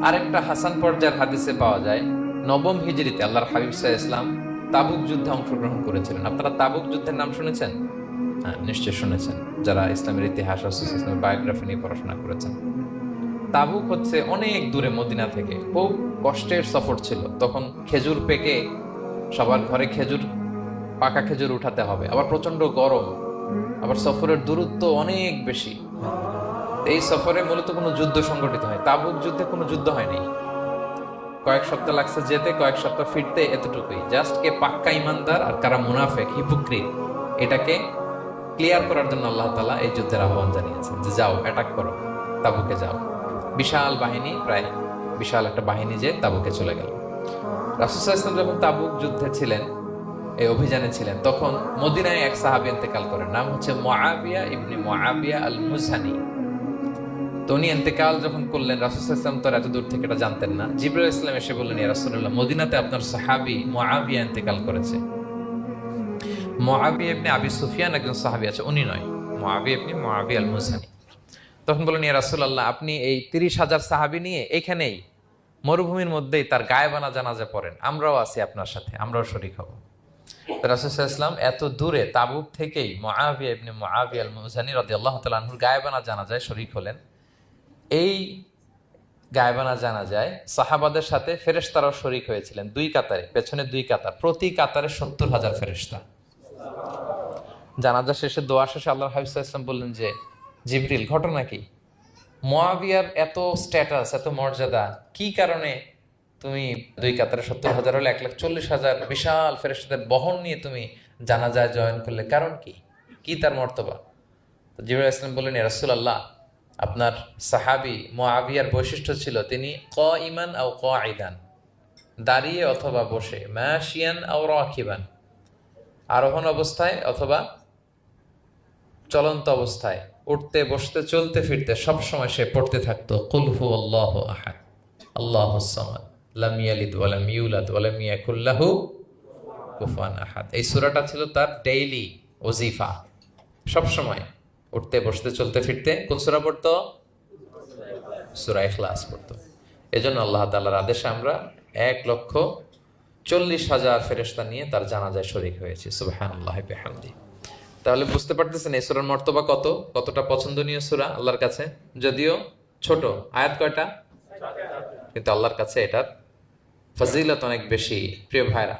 আরেকটা হাসান পর্যায়ের হাদিসে পাওয়া যায়, নবম হিজরিতে আল্লাহর হাবিব সাল্লাল্লাহু আলাইহি ওয়াসাল্লাম তাবুক যুদ্ধে অংশগ্রহণ করেছিলেন। আপনারা তাবুক যুদ্ধের নাম শুনেছেন? হ্যাঁ, নিশ্চয় শুনেছেন, যারা ইসলামের ইতিহাস, ইসলামের বায়োগ্রাফি নিয়ে পড়াশোনা করেছেন। তাবুক হচ্ছে অনেক দূরে মদিনা থেকে, খুব কষ্টের সফর ছিল। তখন খেজুর পেকে সবার ঘরে খেজুর, পাকা খেজুর উঠাতে হবে, আবার প্রচন্ড গরম, আবার সফরের দূরত্ব অনেক বেশি। এই সফরে মূলত কোনো যুদ্ধ সংগঠিত হয়, তাবুক যুদ্ধে কোনো যুদ্ধ হয়নি। কয়েক সপ্তাহ লাগছে যেতে, কয়েক সপ্তাহ ফিরতে, এতটুকুই। জাস্ট কে পাক্কা ইমানদার আর কারা মুনাফেক, হিপোক্রিট, এটাকে ক্লিয়ার করার জন্য আল্লাহ তাআলা এই যুদ্ধের আহ্বান জানিয়েছেন যে যাও, অ্যাটাক করো, তাবুকে যাও। বিশাল বাহিনী, প্রায় বিশাল একটা বাহিনী যে তাবুকে চলে গেল। রাসূল সাল্লাল্লাহু আলাইহি ওয়াসাল্লাম যখন তাবুক যুদ্ধে ছিলেন, এই অভিযানে ছিলেন, তখন মদিনায় এক সাহাবী ইন্তেকাল করেন, নাম হচ্ছে মুআবিয়া ইবনে মুআবিয়া আল মুজহানি। তো উনি ইন্তেকাল যখন করলেন, রাসূল সাল্লাল্লাহু আলাইহি ওয়াসাল্লাম তো এত দূর থেকে এটা জানতেন না। জিবরাইল আলাইহিস সালাম এসে বললেন, ইয়া রাসূলুল্লাহ, মদিনাতে আপনার সাহাবী মুআবিয়া ইন্তেকাল করেছে। মুআবিয়া ইবনে আবি সুফিয়ান একজন সাহাবী আছে, উনি নয়, মুআবিয়া ইবনে মুআবিয়া আল মুজহানি। তখন বললেন, ইয়া রাসূলুল্লাহ, আপনি এই ৩০,০০০ সাহাবী নিয়ে এখানেই মরুভূমির মধ্যেই তার গায়েবানা জানাজা পড়েন, আমরাও আছি আপনার সাথে, আমরাও শরীক হব। তো রাসূল সাল্লাল্লাহু আলাইহি ওয়াসাল্লাম এত দূরে তাবুক থেকেই মুআবিয়া ইবনে মুআবিয়া আল মুজহানি রাদিয়াল্লাহু তাআলা আনহুর গায়েবানা জানাজায় শরীক হলেন। এই গায়েবানা জানাজায় সাহাবাদের সাথে ফেরেশতারাও শরীক হয়েছিলেন, দুই কাতারে, পেছনে দুই কাতার, প্রতি কাতারে ৭০,০০০ ফেরেশতা। জানাজা শেষে, দোয়া শেষে আল্লাহর হাবিব সাল্লাল্লাহু আলাইহি ওয়াসাল্লাম বললেন যে, জিবরিল, ঘটনা কি? মুআবিয়ার এত স্ট্যাটাস, এত মর্যাদা, কি কারণে তুমি দুই কাতারে ৭০,০০০ হলে ১,৪০,০০০ বিশাল ফেরেশতাদের বহন নিয়ে তুমি জানাজায় জয়েন করলে, কারণ কি? কি তার মর্তবা? তো জিবরাইল আলাইহিস সালাম বললেন, ইয়া রাসূলুল্লাহ, আপনার সাহাবী মুআবিয়ার বৈশিষ্ট্য ছিল তিনি কাইমান আও কাঈদান, দাঁড়িয়ে অথবা বসে, মাশিয়ান আও রাকিবান, আরোহণ অবস্থায় অথবা চলন্ত অবস্থায়, উঠতে বসতে চলতে ফিরতে সবসময় সে পড়তে থাকতো কুল হুয়াল্লাহু আহাদ আল্লাহুস সামাদ লাম ইয়ালিদ ওয়া লাম ইউলাদ ওয়া লাম ইয়াকুল লাহু কুফুয়ান আহাদ। এই সূরাটা ছিল তার ডেইলি ওজিফা, সবসময় উঠতে বসতে চলতে ফিরতে কোন সূরা পড়তো? সূরা ইখলাস পড়তো। এজন্য আল্লাহ তাআলার আদেশে আমরা ১,৪০,০০০ ফেরেশতা নিয়ে তার জানাজায় শরীক হয়েছি। সুবহানাল্লাহি ওয়া বিহামদিহি। তাহলে বুঝতে পারতেছেন এই সূরার মর্তবা কতটা পছন্দনীয় সূরা আল্লাহর কাছে। যদিও ছোট, আয়াত কয়টা? কিন্তু আল্লাহর কাছে এটার ফজিলত অনেক বেশি। প্রিয় ভাইরা,